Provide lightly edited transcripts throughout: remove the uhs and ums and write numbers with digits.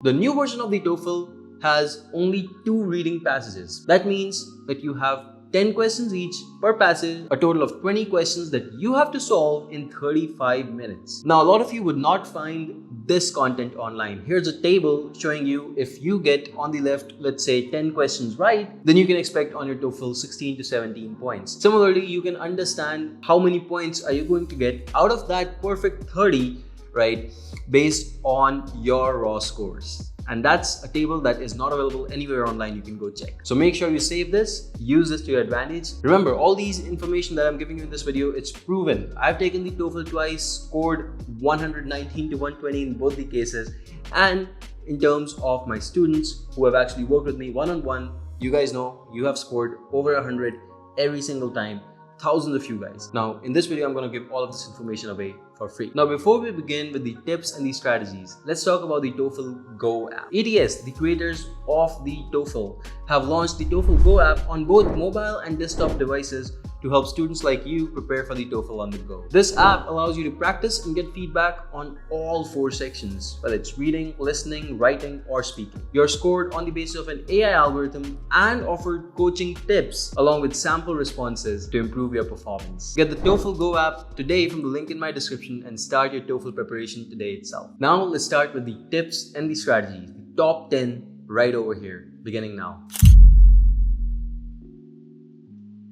The new version of the TOEFL has only 2 reading passages. That means that you have 10 questions each per passage, a total of 20 questions that you have to solve in 35 minutes. Now, a lot of you would not find this content online. Here's a table showing you if you get on the left, let's say 10 questions right, then you can expect on your TOEFL 16 to 17 points. Similarly, you can understand how many points are you going to get out of that perfect 30, right, based on your raw scores. And that's a table that is not available anywhere online. You can go check. So make sure you save this, use this to your advantage. Remember, all these information that I'm giving you in this video, it's proven. I've taken the TOEFL twice, scored 119 to 120 in both the cases. And in terms of my students who have actually worked with me one-on-one, you guys know you have scored over 100 every single time. Thousands of you guys. Now, in this video, I'm going to give all of this information away for free. Now, before we begin with the tips and the strategies, let's talk about the TOEFL Go app. ETS, the creators of the TOEFL, have launched the TOEFL Go app on both mobile and desktop devices to help students like you prepare for the TOEFL on the go. This app allows you to practice and get feedback on all 4 sections, whether it's reading, listening, writing, or speaking. You're scored on the basis of an AI algorithm and offered coaching tips along with sample responses to improve your performance. Get the TOEFL Go app today from the link in my description and start your TOEFL preparation today itself. Now let's start with the tips and the strategies, the top 10 right over here, beginning now.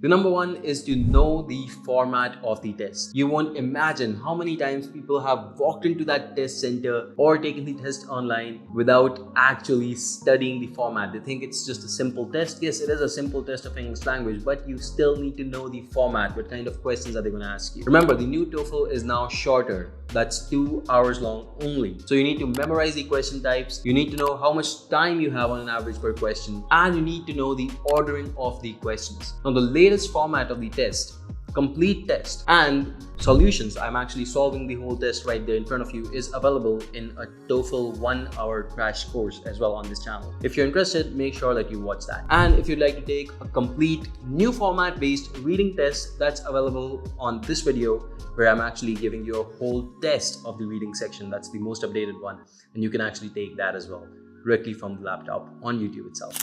The number one is to know the format of the test. You won't imagine how many times people have walked into that test center or taken the test online without actually studying the format. They think it's just a simple test. Yes, it is a simple test of English language, but you still need to know the format. What kind of questions are they going to ask you? Remember, the new TOEFL is now shorter. That's 2 hours long only. So you need to memorize the question types. You need to know how much time you have on an average per question. And you need to know the ordering of the questions. Now, the latest format of the test, complete test and solutions, I'm actually solving the whole test right there in front of you, is available in a TOEFL 1-hour crash course as well on this channel. If you're interested, make sure that you watch that. And if you'd like to take a complete new format based reading test, that's available on this video where I'm actually giving you a whole test of the reading section. That's the most updated one. And you can actually take that as well directly from the laptop on YouTube itself.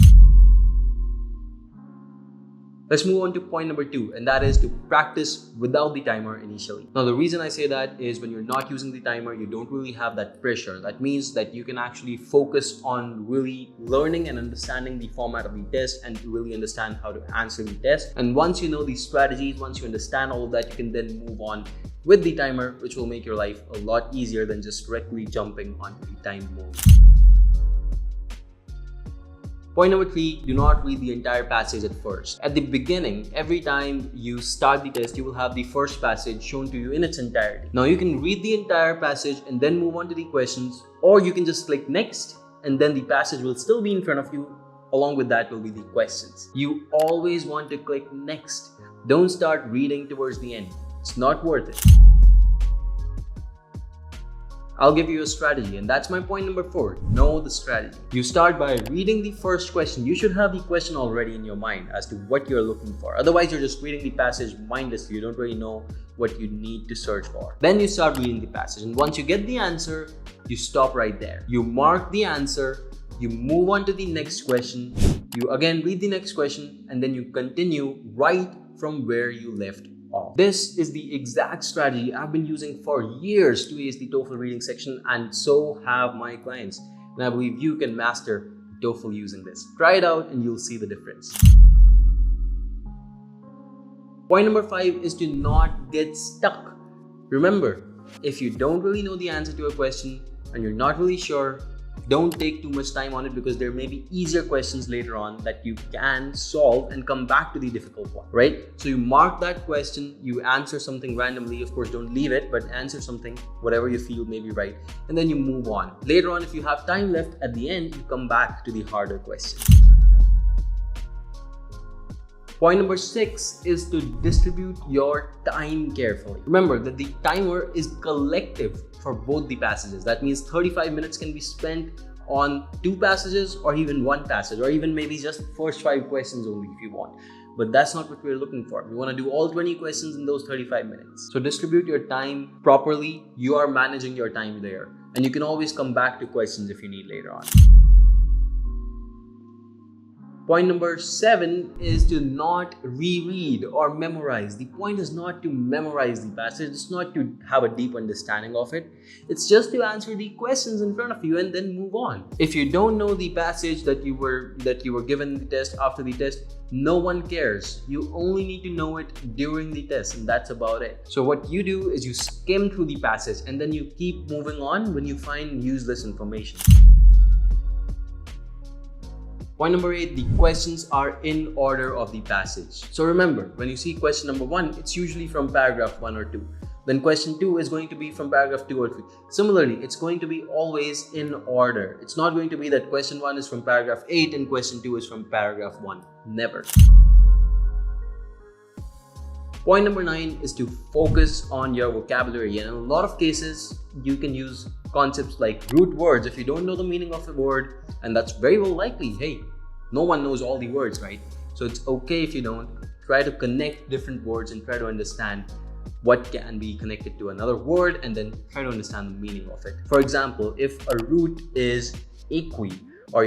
Let's move on to point number 2, and that is to practice without the timer initially. Now, the reason I say that is when you're not using the timer, you don't really have that pressure. That means that you can actually focus on really learning and understanding the format of the test and really understand how to answer the test. And once you know these strategies, once you understand all of that, you can then move on with the timer, which will make your life a lot easier than just directly jumping onto the time mode. Point number 3, do not read the entire passage at first. At the beginning, every time you start the test, you will have the first passage shown to you in its entirety. Now you can read the entire passage and then move on to the questions, or you can just click next and then the passage will still be in front of you. Along with that will be the questions. You always want to click next. Don't start reading towards the end. It's not worth it. I'll give you a strategy, and that's my point number 4. Know the strategy. You start by reading the first question. You should have the question already in your mind as to what you're looking for. Otherwise, you're just reading the passage mindlessly. You don't really know what you need to search for. Then you start reading the passage, and once you get the answer, you stop right there. You mark the answer, you move on to the next question, you again read the next question, and then you continue right from where you left off. This is the exact strategy I've been using for years to ace the TOEFL reading section, and so have my clients. And I believe you can master TOEFL using this. Try it out and you'll see the difference. Point number 5 is to not get stuck. Remember, if you don't really know the answer to a question and you're not really sure, don't take too much time on it, because there may be easier questions later on that you can solve and come back to the difficult one, right? So you mark that question, you answer something randomly. Of course, don't leave it, but answer something, whatever you feel may be right, and then you move on. Later on, if you have time left at the end, you come back to the harder question. Point number 6 is to distribute your time carefully. Remember that the timer is collective for both the passages. That means 35 minutes can be spent on 2 passages or even 1 passage, or even maybe just first 5 questions only if you want. But that's not what we're looking for. We want to do all 20 questions in those 35 minutes. So distribute your time properly. You are managing your time there. And you can always come back to questions if you need later on. Point number 7 is to not reread or memorize. The point is not to memorize the passage. It's not to have a deep understanding of it. It's just to answer the questions in front of you and then move on. If you don't know the passage that you were given the test after the test, no one cares. You only need to know it during the test, and that's about it. So what you do is you skim through the passage and then you keep moving on when you find useless information. Point number 8, the questions are in order of the passage. So remember, when you see question number 1, it's usually from paragraph 1 or 2. Then question 2 is going to be from paragraph 2 or 3. Similarly, it's going to be always in order. It's not going to be that question 1 is from paragraph 8 and question 2 is from paragraph 1. Never. Point number 9 is to focus on your vocabulary. And in a lot of cases, you can use concepts like root words if you don't know the meaning of a word, and that's very well likely. Hey, no one knows all the words, right? So it's okay if you don't. Try to connect different words and try to understand what can be connected to another word and then try to understand the meaning of it. For example, if a root is equi, or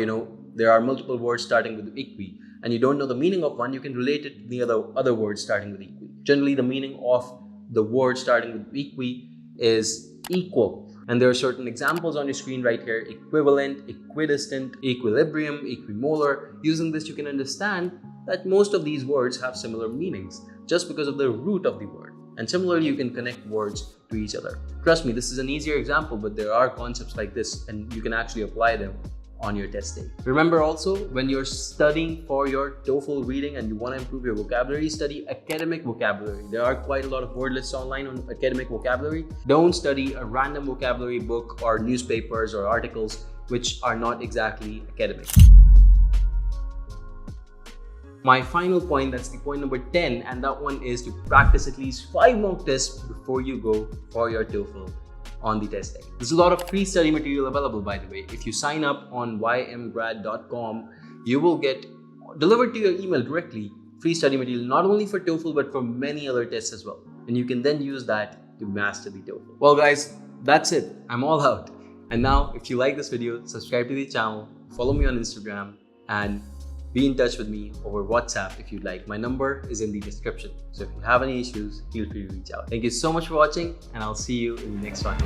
there are multiple words starting with equi, and you don't know the meaning of one, you can relate it to the other words starting with equi. Generally, the meaning of the word starting with equi is equal. And there are certain examples on your screen right here: equivalent, equidistant, equilibrium, equimolar. Using this, you can understand that most of these words have similar meanings just because of the root of the word. And similarly, you can connect words to each other. Trust me, this is an easier example, but there are concepts like this and you can actually apply them on your test day. Remember also, when you're studying for your TOEFL reading and you want to improve your vocabulary, study academic vocabulary. There are quite a lot of word lists online on academic vocabulary. Don't study a random vocabulary book or newspapers or articles which are not exactly academic. My final point, that's the point number 10, and that one is to practice at least 5 mock tests before you go for your TOEFL on the test day. There's a lot of free study material available, by the way. If you sign up on YMGrad.com, you will get delivered to your email directly free study material, not only for TOEFL, but for many other tests as well. And you can then use that to master the TOEFL. Well guys, that's it. I'm all out. And now, if you like this video, subscribe to the channel, follow me on Instagram, and be in touch with me over WhatsApp if you'd like. My number is in the description. So if you have any issues, feel free to reach out. Thank you so much for watching, and I'll see you in the next one.